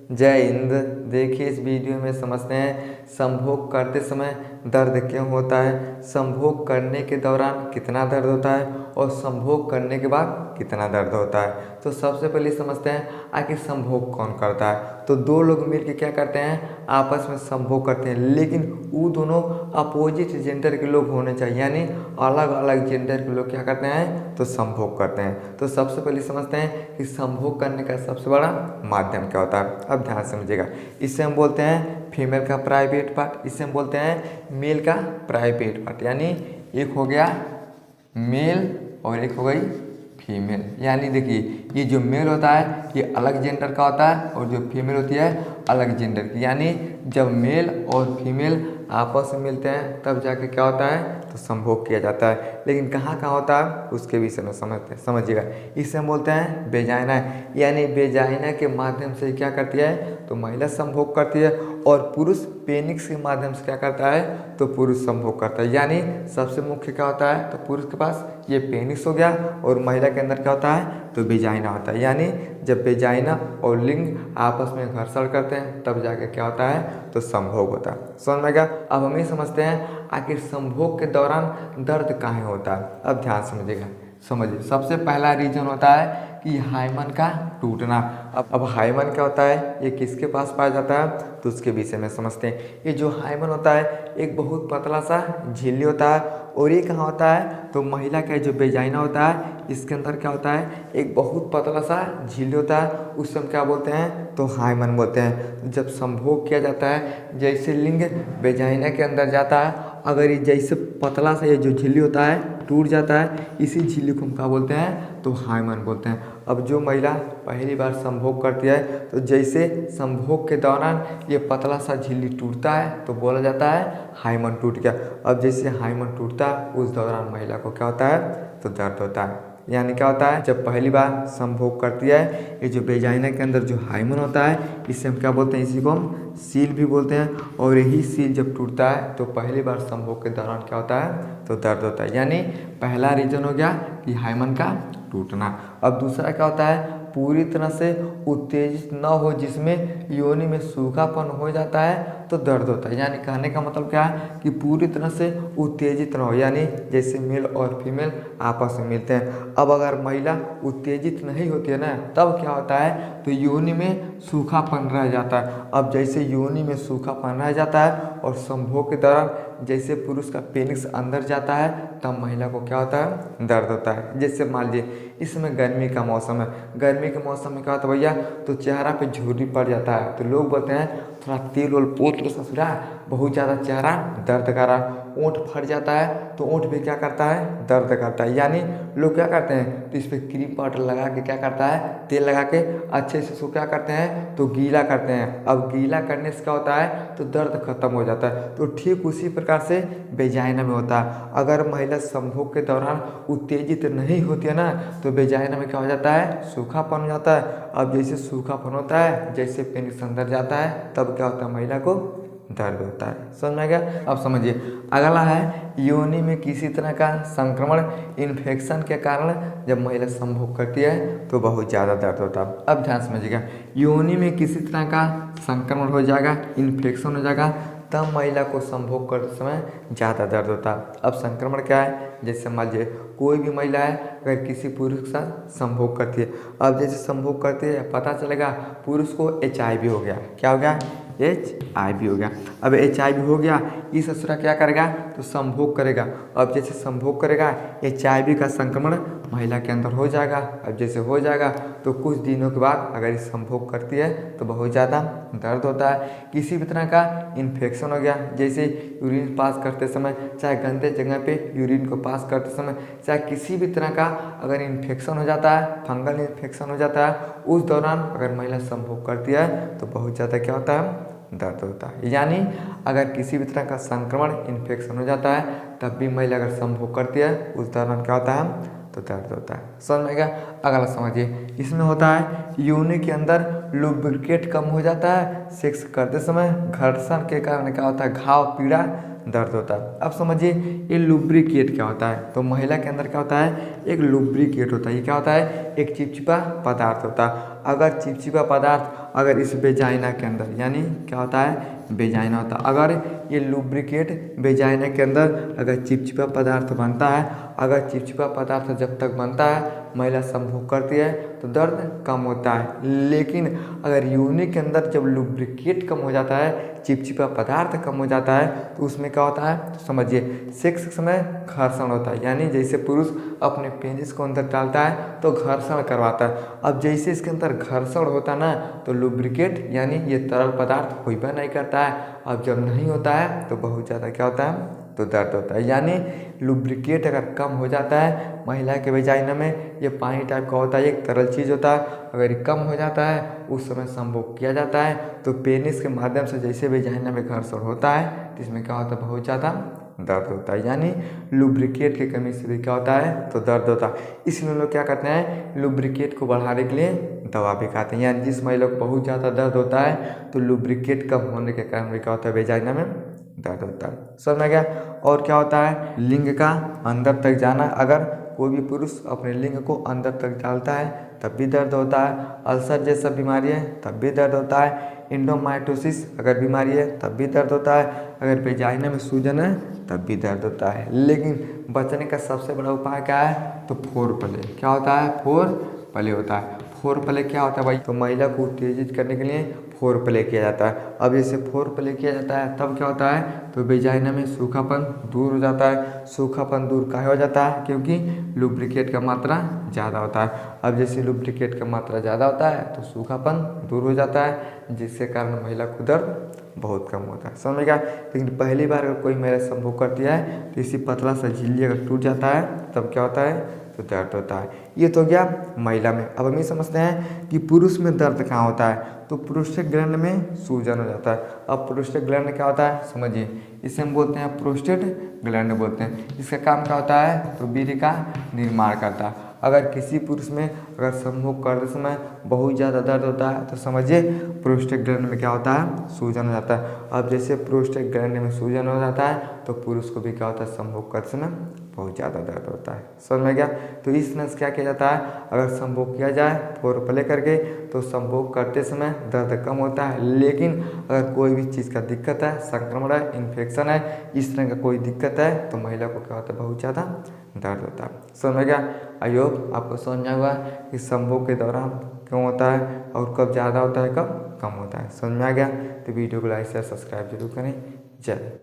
जय हिंद। देखिए इस वीडियो में समझते हैं संभोग करते समय दर्द क्यों होता है, संभोग करने के दौरान कितना दर्द होता है और संभोग करने के बाद कितना दर्द होता है। तो सबसे पहले समझते हैं आखिर संभोग कौन करता है। तो दो लोग मिलकर क्या करते हैं, आपस में संभोग करते हैं, लेकिन वो दोनों अपोजिट जेंडर के लोग होने चाहिए, यानी अलग अलग जेंडर के लोग क्या करते हैं तो संभोग करते हैं। तो सबसे पहले समझते हैं कि संभोग करने का सबसे बड़ा माध्यम क्या होता है। अब ध्यान समझिएगा, इसे हम बोलते हैं फीमेल का प्राइवेट पार्ट, इसे हम बोलते हैं मेल का प्राइवेट पार्ट। यानी एक हो गया मेल और एक हो गई फीमेल। यानी देखिए ये जो मेल होता है ये अलग जेंडर का होता है और जो फीमेल होती है अलग जेंडर की। यानी जब मेल और फीमेल आपस में मिलते हैं तब जाके क्या होता है तो संभोग किया जाता है। लेकिन कहाँ कहाँ होता है उसके विषय में समझिएगा। इसे हम बोलते हैं वेजाइना। यानी वेजाइना के माध्यम से क्या करती है तो महिला संभोग करती है और पुरुष पेनिक्स के माध्यम से क्या करता है तो पुरुष संभोग करता है। यानी सबसे मुख्य क्या होता है तो पुरुष के पास ये पेनिक्स हो गया और महिला के अंदर क्या होता है तो वेजाइना होता है। यानी जब वेजाइना और लिंग आपस में घर्षण करते हैं तब जाके क्या होता है तो संभोग होता है। समझ में गया। अब हम ये समझते हैं आखिर संभोग के दौरान दर्द काहे होता है। अब ध्यान समझिएगा, समझिए सबसे पहला रीजन होता है कि हाइमन का टूटना। अब हाइमन क्या होता है, ये किसके पास पाया जाता है तो उसके विषय में समझते हैं। ये जो हाइमन होता है एक बहुत पतला सा झिल्ली होता है और ये कहाँ होता है तो महिला का जो वेजाइना होता है इसके अंदर क्या होता है एक बहुत पतला सा झिल्ली होता है, उससे हम क्या बोलते हैं तो हाइमन बोलते हैं। तो जब संभोग किया जाता है जैसे लिंग वेजाइना के अंदर जाता है, अगर ये जैसे पतला सा ये जो झिल्ली होता है टूट जाता है, इसी झिल्ली को हम क्या बोलते हैं तो हाइमन बोलते हैं। अब जो महिला पहली बार संभोग करती है तो जैसे संभोग के दौरान ये पतला सा झिल्ली टूटता है तो बोला जाता है हाइमन टूट गया। अब जैसे हाइमन टूटता है उस दौरान महिला को क्या होता है तो दर्द होता है। यानी क्या होता है जब पहली बार संभोग करती है ये जो वेजाइना के अंदर जो हाइमन होता है इसे हम क्या बोलते हैं, इसी को हम सील भी बोलते हैं। और यही सील जब टूटता है तो पहली बार संभोग के दौरान क्या होता है तो दर्द होता है। यानी पहला रीजन हो गया कि हाइमन का टूटना। अब दूसरा क्या होता है पूरी तरह से उत्तेजित न हो जिसमें योनि में सूखापन हो जाता है तो दर्द होता है। यानी कहने का मतलब क्या है कि पूरी तरह से उत्तेजित न हो, यानी जैसे मेल और फीमेल आपस में मिलते हैं। अब अगर महिला उत्तेजित नहीं होती है ना तब क्या होता है तो योनि में सूखापन रह जाता है। अब जैसे योनि में सूखापन रह जाता है और संभोग के दौरान जैसे पुरुष का पेनिस अंदर जाता है तब महिला को क्या होता है दर्द होता है। जैसे मान लीजिए इसमें गर्मी का मौसम है, गर्मी के मौसम में क्या होता है भैया तो चेहरा पे झुर्री पड़ जाता है तो लोग बोलते हैं थोड़ा तेल और पोत के ससुरा बहुत ज़्यादा चेहरा दर्द कर रहा। ओंठ फट जाता है तो ओंठ भी क्या करता है दर्द करता है। यानी लोग क्या करते हैं तो इस पर क्रीम पाउडर लगा के क्या करता है तेल लगा के अच्छे से इसको क्या करते हैं तो गीला करते हैं। अब गीला करने से क्या होता है तो दर्द खत्म हो जाता है। तो ठीक उसी प्रकार से वेजाइना में होता है। अगर महिला संभोग के दौरान उत्तेजित नहीं होती है ना तो वेजाइना में क्या हो जाता है सूखापन हो जाता है। अब जैसे सूखापन होता है जैसे पेनिस अंदर जाता है तब क्या होता है महिला को दर्द होता है। समझ में आ गया। अब समझिए अगला है योनि में किसी तरह का संक्रमण इन्फेक्शन के कारण जब महिला संभोग करती है तो बहुत ज़्यादा दर्द होता है। अब ध्यान समझिएगा, योनि में किसी तरह का संक्रमण हो जाएगा, इन्फेक्शन हो जाएगा तब महिला को संभोग करते समय ज़्यादा दर्द होता है। अब संक्रमण क्या है, जैसे मान लीजिए कोई भी महिला है अगर किसी पुरुष के साथ संभोग करती है, अब जैसे संभोग करती है पता चलेगा पुरुष को HIV हो गया। क्या हो गया HIV हो गया। अब HIV हो गया इस ससुरा क्या करेगा तो संभोग करेगा। अब जैसे संभोग करेगा HIV का संक्रमण महिला के अंदर हो जाएगा। अब जैसे हो जाएगा तो कुछ दिनों के बाद अगर ये संभोग करती है तो बहुत ज़्यादा दर्द होता है। किसी भी तरह का इन्फेक्शन हो गया, जैसे यूरिन पास करते समय चाहे गंदे जगह पे यूरिन को पास करते समय चाहे किसी भी तरह का अगर इन्फेक्शन हो जाता है, फंगल इन्फेक्शन हो जाता है, उस दौरान अगर महिला संभोग करती है तो बहुत ज़्यादा क्या होता है दर्द होता है। यानी अगर किसी भी तरह का संक्रमण इन्फेक्शन हो जाता है तब भी महिला अगर संभोग करती है उस दौरान क्या होता है तो दर्द होता है। समझ में गया। अगला समझिए, इसमें होता है योनि के अंदर लुब्रिकेट कम हो जाता है, सेक्स करते समय घर्षण के कारण क्या होता है घाव पीड़ा दर्द होता है। अब समझिए ये लुब्रिकेट क्या होता है। तो महिला के अंदर क्या होता है, एक लुब्रिकेट होता है। ये क्या होता है, एक चिपचिपा पदार्थ होता है। अगर चिपचिपा पदार्थ अगर इस वेजाइना के अंदर, यानी क्या होता है, वेजाइना होता है। अगर ये लुब्रिकेट वेजाइना के अंदर अगर चिपचिपा पदार्थ बनता है, अगर चिपचिपा पदार्थ जब तक बनता है महिला संभोग करती है तो दर्द कम होता है। लेकिन अगर योनि के अंदर जब लुब्रिकेट कम हो जाता है, चिपचिपा पदार्थ कम हो जाता है, तो उसमें क्या होता है, तो समझिए सेक्स के समय घर्षण होता है। यानी जैसे पुरुष अपने पेनिस को अंदर डालता है तो घर्षण करवाता है। अब जैसे इसके अंदर घर्षण होता है ना, तो लुब्रिकेट यानी ये तरल पदार्थ होइबा नहीं करता है। अब जब नहीं होता है तो बहुत ज़्यादा क्या होता है, तो दर्द होता है। यानी लुब्रिकेट अगर कम हो जाता है महिला के वेजाइना में, ये पानी टाइप का होता है, एक तरल चीज़ होता है, अगर ये कम हो जाता है उस समय संभोग किया जाता है। तो पेनिस के माध्यम से जैसे वेजाइना में घर्षण होता है तो इसमें क्या होता है, बहुत ज़्यादा दर्द होता है। यानी लुब्रिकेट की कमी से भी क्या होता है, तो दर्द होता है। इसलिए लोग क्या करते हैं, लुब्रिकेट को बढ़ाने के लिए दवा भी खाते हैं। यानी जिस महिला को बहुत ज़्यादा दर्द होता है तो लुब्रिकेट कम होने के कारण भी क्या होता है, वेजाइना में दर्द होता है। समझ में गया। और क्या होता है, लिंग का अंदर तक जाना। अगर कोई भी पुरुष अपने लिंग को अंदर तक डालता है तब भी दर्द होता है। अल्सर जैसा बीमारी है तब भी दर्द होता है। इंडोमाइटोसिस अगर बीमारी है तब भी दर्द होता है। अगर वेजाइना में सूजन है तब भी दर्द होता है। लेकिन बचने का सबसे बड़ा उपाय क्या है, तो फोर प्ले। क्या होता है, फोर प्ले होता है। फोर प्ले क्या होता है भाई, तो महिला को उत्तेजित करने के लिए फोर प्ले किया जाता है। अब जैसे फोर प्ले किया जाता है तब क्या होता है, तो वेजाइना में सूखापन दूर हो जाता है। सूखापन दूर काहे हो जाता है, क्योंकि लुब्रिकेट का मात्रा ज़्यादा होता है। अब जैसे लुब्रिकेट का मात्रा ज़्यादा होता है तो सूखापन दूर हो जाता है, जिसके कारण महिला को दर्द बहुत कम होता है। समझ में गया। लेकिन पहली बार अगर कोई महिला संभोग करती है तो इसी पतला सा झिल्ली अगर टूट जाता है तब क्या होता है, तो दर्द होता है। ये तो गया महिला में। अब हम ये समझते हैं कि पुरुष में दर्द कहाँ होता है, तो प्रोस्टेट ग्लैंड में सूजन हो जाता है। अब प्रोस्टेट ग्लैंड क्या होता है, समझिए, इसे हम बोलते हैं प्रोस्टेट ग्लैंड बोलते हैं। इसका काम क्या होता है, तो वीर्य का निर्माण करता है। अगर किसी पुरुष में अगर संभोग करते समय बहुत ज़्यादा दर्द होता है तो समझिए प्रोस्टेट ग्लैंड में क्या होता है, सूजन हो जाता है। अब जैसे प्रोस्टेट ग्लैंड में सूजन हो जाता है तो पुरुष को भी क्या होता है, संभोग करते समय बहुत ज़्यादा दर्द होता है। समझ में गया। तो इस तरह से क्या किया जाता है, अगर संभोग किया जाए फोर प्ले करके तो संभोग करते समय दर्द कम होता है। लेकिन अगर कोई भी चीज़ का दिक्कत है, संक्रमण है, इन्फेक्शन है, इस तरह का कोई दिक्कत है तो महिला को क्या होता है, बहुत ज़्यादा दर्द होता है। समझ में गया। आई होप आपको समझ में आया कि संभोग के दौरान क्यों होता है और कब ज़्यादा होता है, कब कम होता है। समझ में आ गया। तो वीडियो को लाइक शेयर सब्सक्राइब जरूर करें। जय